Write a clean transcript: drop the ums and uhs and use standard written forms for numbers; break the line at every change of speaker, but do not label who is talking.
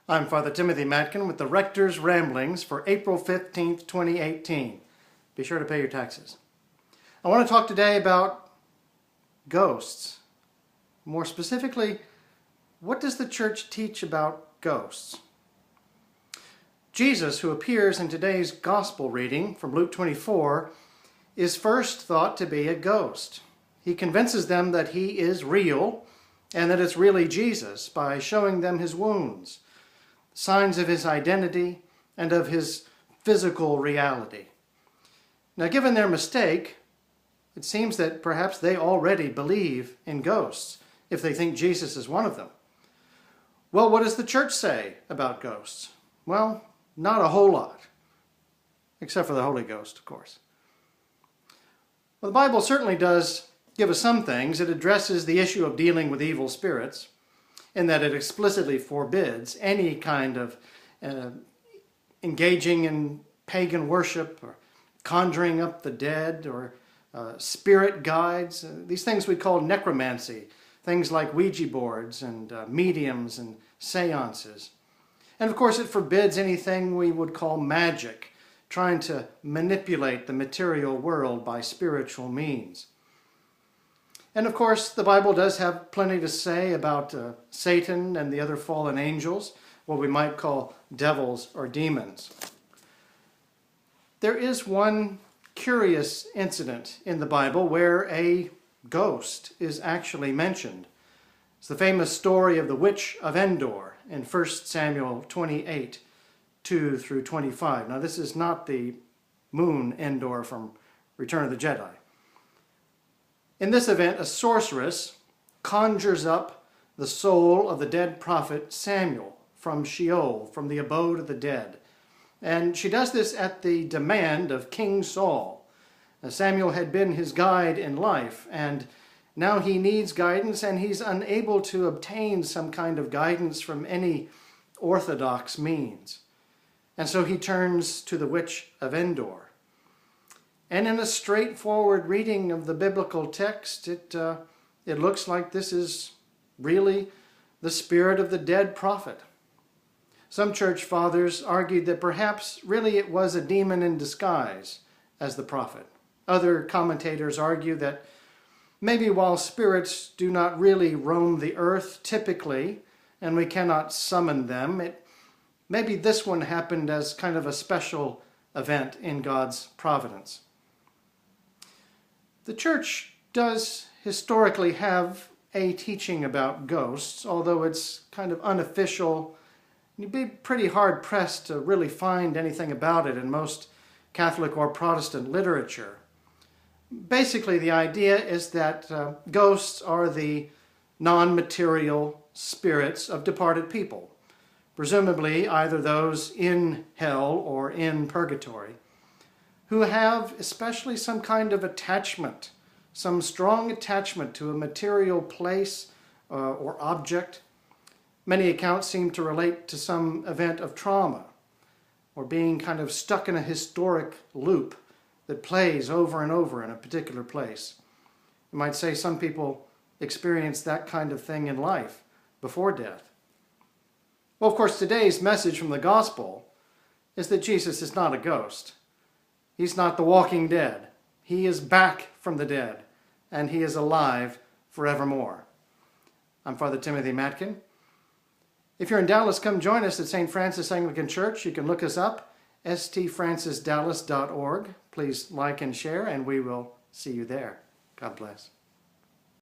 I'm Father Timothy Matkin with the Rector's Ramblings for April 15th, 2018. Be sure to pay your taxes. I want to talk today about ghosts. More specifically, what does the church teach about ghosts? Jesus, who appears in today's gospel reading from Luke 24, is first thought to be a ghost. He convinces them that he is real and that it's really Jesus by showing them his wounds, signs of his identity, and of his physical reality. Now, given their mistake, it seems that perhaps they already believe in ghosts, if they think Jesus is one of them. Well, what does the church say about ghosts? Well, not a whole lot, except for the Holy Ghost, of course. Well, the Bible certainly does give us some things. It addresses the issue of dealing with evil spirits, in that it explicitly forbids any kind of engaging in pagan worship or conjuring up the dead or spirit guides. These things we call necromancy, things like Ouija boards and mediums and seances. And of course it forbids anything we would call magic, trying to manipulate the material world by spiritual means. And of course, the Bible does have plenty to say about Satan and the other fallen angels, what we might call devils or demons. There is one curious incident in the Bible where a ghost is actually mentioned. It's the famous story of the Witch of Endor in 1 Samuel 28, 2 through 25. Now, this is not the moon Endor from Return of the Jedi. In this event, a sorceress conjures up the soul of the dead prophet Samuel from Sheol, from the abode of the dead. And she does this at the demand of King Saul. Now, Samuel had been his guide in life, and now he needs guidance, and he's unable to obtain some kind of guidance from any orthodox means. And so he turns to the Witch of Endor. And in a straightforward reading of the biblical text, it looks like this is really the spirit of the dead prophet. Some church fathers argued that perhaps really it was a demon in disguise as the prophet. Other commentators argue that maybe while spirits do not really roam the earth typically, and we cannot summon them, maybe this one happened as kind of a special event in God's providence. The church does historically have a teaching about ghosts, although it's kind of unofficial. You'd be pretty hard-pressed to really find anything about it in most Catholic or Protestant literature. Basically, the idea is that ghosts are the non-material spirits of departed people, presumably either those in hell or in purgatory, who have especially some kind of attachment, some strong attachment to a material place or object. Many accounts seem to relate to some event of trauma or being kind of stuck in a historic loop that plays over and over in a particular place. You might say some people experience that kind of thing in life before death. Well, of course, today's message from the gospel is that Jesus is not a ghost. He's not the walking dead. He is back from the dead, and he is alive forevermore. I'm Father Timothy Matkin. If you're in Dallas, come join us at St. Francis Anglican Church. You can look us up, stfrancisdallas.org. Please like and share, and we will see you there. God bless.